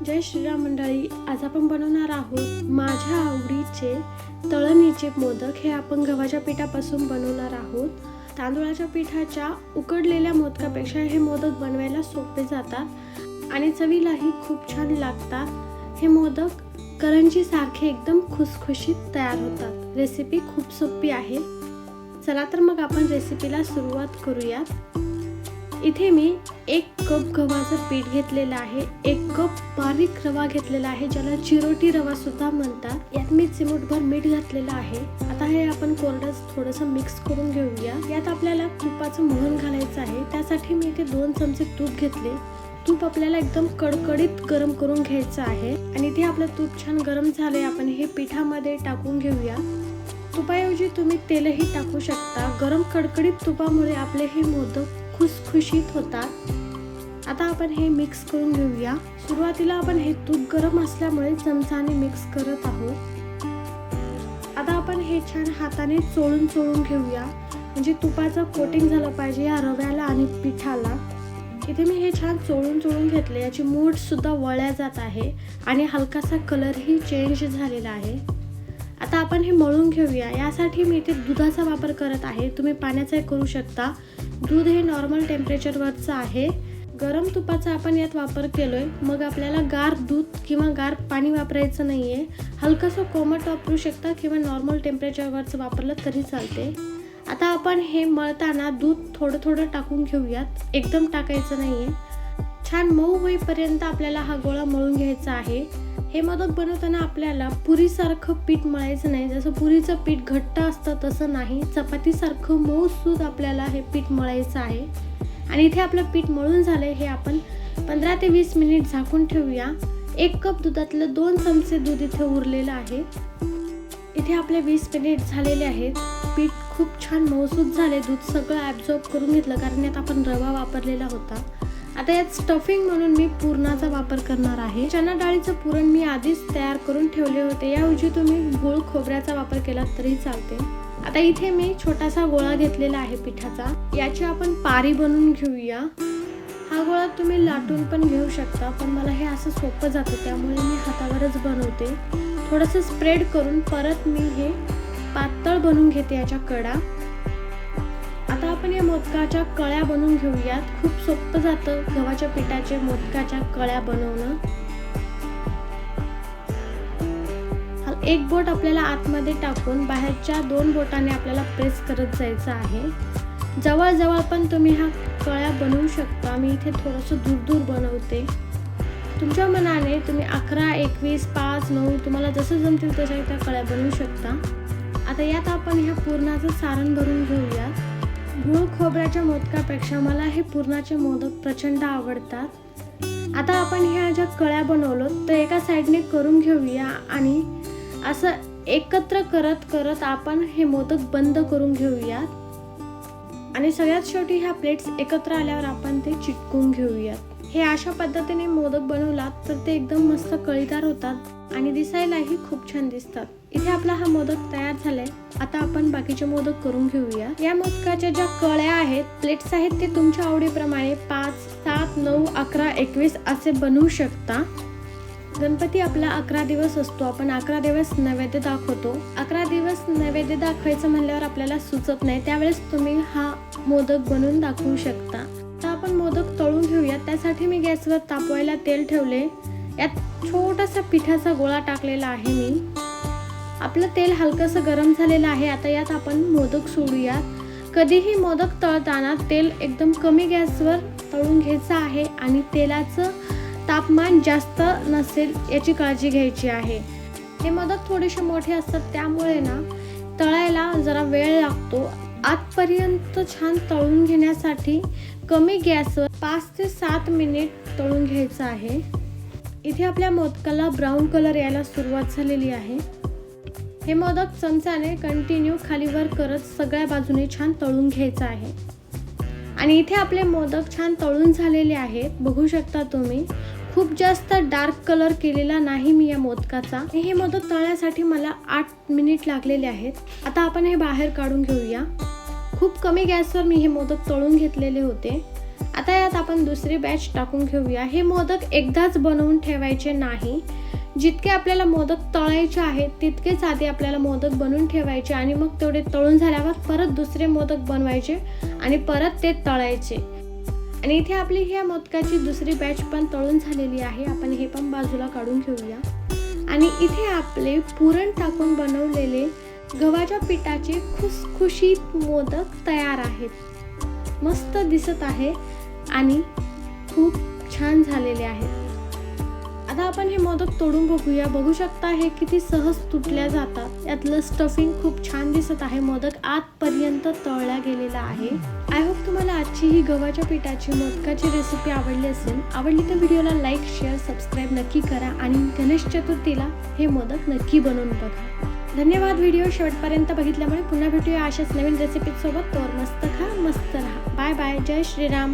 जय श्रीराम मंडळी, आज आपण बनवणार आहोत माझ्या आवडीचे तळणीचे मोदक। हे आपण गव्हाच्या पिठापासून बनवणार आहोत। तांदूळाच्या पिठाच्या उकडलेल्या मोदकापेक्षा हे मोदक बनवायला सोपे जातात आणि चवीलाही खूप छान लागतात। हे मोदक करंजी सारखे एकदम खुसखुशीत तयार होतात। रेसिपी खूप सोपी आहे। चला तर मग आपण रेसिपीला सुरुवात करूया। इथे मी 1 कप गव्हाचं पीठ घेतलेलं आहे। 1 कप बारीक रवा घेतलेला आहे, ज्याला चिरोटी रवा सुद्धा म्हणतात। यात मी चिमूटभर मीठ घातलेलं आहे। आता हे आपण कोरडं थोडंसं मिक्स करून घेऊया। यात आपल्याला तुपाचं मोहन घालायचं आहे। त्यासाठी मी इथे 2 चमचे तूप घेतले। तूप आपल्याला एकदम कडकडीत गरम करून घ्यायचं आहे आणि इथे आपलं तूप छान गरम झाले। आपण हे पिठामध्ये टाकून घेऊया। तुपाऐवजी तुम्ही तेलही टाकू शकता। गरम कडकडीत तुपामुळे आपले हे मोदक खुसखुशीत होतात। आता आपण हे मिक्स करून घेऊया। सुरुवातीला आपण हे तूप गरम असल्यामुळे चमचाने मिक्स करत आहोत। आता आपण हे छान हाताने चोळून घेऊया, म्हणजे तुपाचं कोटिंग झालं पाहिजे या रव्याला आणि पिठाला। इथे मी हे छान चोळून घेतले। याची मूठ सुद्धा वळल्या जात आहे आणि हलकासा कलरही चेंज झालेला आहे। आता आपण हे मळून घेऊया। यासाठी मी इथे दुधाचा वापर करत आहे। तुम्ही पाण्याचाही करू शकता। दूध हे नॉर्मल टेम्परेचरवरचं आहे। गरम तुपाचा आपण यात वापर केलोय, मग आपल्याला गार दूध किंवा गार पाणी वापरायचं नाहीये। हलकंसं कोमट वापरू शकता किंवा नॉर्मल टेम्परेचरवरचं वापरलं तरी चालते। आता आपण हे मळताना दूध थोडं टाकून घेऊयात, एकदम टाकायचं नाहीये। छान मऊ होईपर्यंत आपल्याला हा गोळा मळून घ्यायचा आहे। हे मोदक बनवताना आपल्याला पुरीसारखं पीठ मळायचं नाही। जसं पुरीचं पीठ घट्ट असतं तसं नाही, चपातीसारखं मऊसूद आपल्याला हे पीठ मळायचं आहे। आणि इथे आपलं पीठ मळून झालंय। हे आपण 15 ते 20 मिनिट झाकून ठेवूया। 1 कप दुधातलं 2 चमचे दूध इथे उरलेलं आहे। इथे आपले 20 मिनिट झालेले आहेत। पीठ खूप छान मऊसूद झाले। दूध सगळं ॲब्झॉर्ब करून घेतलं, कारण यात आपण रवा वापरलेला होता। आता यात स्टफिंग म्हणून मी पुरणाचा वापर करणार आहे। चणा डाळीचं पुरण मी आधीच तयार करून ठेवले होते। याऐवजी तुम्ही गूळ खोबऱ्याचा वापर केला तरी चालते। आता इथे मी छोटासा गोळा घेतलेला आहे पिठाचा। याची आपण पारी बनवून घेऊया। हा गोळा तुम्ही लाटून पण घेऊ शकता, पण मला हे असं सोपं जातं त्यामुळे मी हातावरच बनवते। थोडंसं स्प्रेड करून परत मी हे पातळ बनवून घेते याच्या कडा। आता आपण या मोदकाच्या कळ्या बनवून घेऊयात। खूप सोपं जातं गव्हाच्या पिठाचे मोदकाच्या कळ्या बनवणं। एक बोट आपल्याला आतमध्ये टाकून बाहेरच्या 2 बोटाने आपल्याला प्रेस करत जायचं आहे। जवळ पण तुम्ही हा कळ्या बनवू शकता। मी इथे थोडंसं दूर बनवते। तुमच्या मनाने तुम्ही 11, 21, 5, 9 तुम्हाला जसं जमतील तशा त्या कळ्या बनवू शकता। आता यात आपण ह्या पुरणाचं सारण भरून घेऊया। गूळ खोबऱ्याच्या मोदकापेक्षा मला हे पुरणाचे मोदक प्रचंड आवडतात। आता आपण ह्या ज्या कळ्या बनवलो तर एका साईडने करून घेऊया आणि असं एकत्र करत आपण हे मोदक बंद करून घेऊयात। आणि सगळ्यात शेवटी ह्या प्लेट्स एकत्र आल्यावर आपण ते चिटकून घेऊयात। हे अशा पद्धतीने मोदक बनवलात तर ते एकदम मस्त कळीदार होतात आणि दिसायलाही खूप छान दिसतात। इथे आपला हा मोदक तयार झालाय। आता आपण बाकीचे मोदक करून घेऊया। या मोदकाच्या ज्या कळ्या आहेत, प्लेट्स आहेत, ते तुमच्या आवडीप्रमाणे 5, 7, 9, 11, 21 असे बनवू शकता। गणपती आपला 11 दिवस असतो। आपण 11 दिवस नैवेद्य दाखवतो। 11 दिवस नैवेद्य दाखवायचं म्हणल्यावर आपल्याला सुचत नाही, त्यावेळेस तुम्ही हा मोदक बनवून दाखवू शकता। आता आपण मोदक तळून घेऊया। त्यासाठी मी गॅसवर तापवायला तेल ठेवले। यात छोटासा पिठाचा गोळा टाकलेला आहे मी। आपलं तेल हलकंसं गरम झालेलं आहे। आता यात आपण मोदक सोडूया। कधीही मोदक तळताना तेल एकदम कमी गॅसवर तळून घ्यायचं आहे आणि तेलाचं तापमान जास्त नसेल याची काळजी घ्यायची आहे। हे मोदक थोडेसे मोठे असतात, त्यामुळे ना तळायला जरा वेळ लागतो। आतपर्यंत छान तळून घेण्यासाठी कमी गॅसवर 5 ते 7 मिनिट तळून घ्यायचं आहे। इथे आपल्या मोदकाला ब्राऊन कलर यायला सुरुवात झालेली आहे। हे मोदक चमच्याने कंटिन्यू खालीवर करत सगळ्या बाजूने छान तळून घ्यायचं आहे। आणि इथे आपले मोदक छान तळून झालेले आहेत, बघू शकता तुम्ही। खूप जास्त डार्क कलर केलेला नाही मी या मोदकाचा। हे मोदक तळण्यासाठी मला 8 मिनिट लागलेले आहेत। आता आपण हे बाहेर काढून घेऊया। खूप कमी गॅसवर मी हे मोदक तळून घेतलेले होते। आता यात आपण दुसरी बॅच टाकून घेऊया. हे मोदक एकदाच बनवून ठेवायचे नाही. जितके आपल्याला मोदक तळायचे आहेत तितकेच आधी आपल्याला मोदक बनवून ठेवायचे आणि मग तेवढे तळून झाल्यावर परत दुसरे मोदक बनवायचे आणि परत ते तळायचे. आणि इथे आपली ह्या मोदकाची दुसरी बॅच पण तळून झालेली आहे. आपण हे पण बाजूला काढून घेऊया. आणि इथे आपले पुरण टाकून बनवलेले गव्हाच्या पिठाचे खुसखुशीत मोदक तयार आहेत. मस्त दिसत आहे आणि खूप छान झालेले आहेत. आता आपण हे मोदक तोडून बघूया. बघू शकता हे किती सहज तुटल्या जातात. यातलं स्टफिंग खूप छान दिसत आहे. मोदक आतपर्यंत तळला गेलेला आहे. आय होप तुम्हाला आजची ही गव्हाच्या पिठाची मोदकाची रेसिपी आवडली असेल. आवडली तर व्हिडिओला लाईक, शेअर, सबस्क्राईब नक्की करा आणि गणेश चतुर्थीला हे मोदक नक्की बनवून बघा. धन्यवाद व्हिडिओ शेवटपर्यंत बघितल्यामुळे. पुन्हा भेटूया अशाच नवीन रेसिपीसोबत. तोवर मस्त खा, मस्त राहा. Bye bye. जय श्रीराम.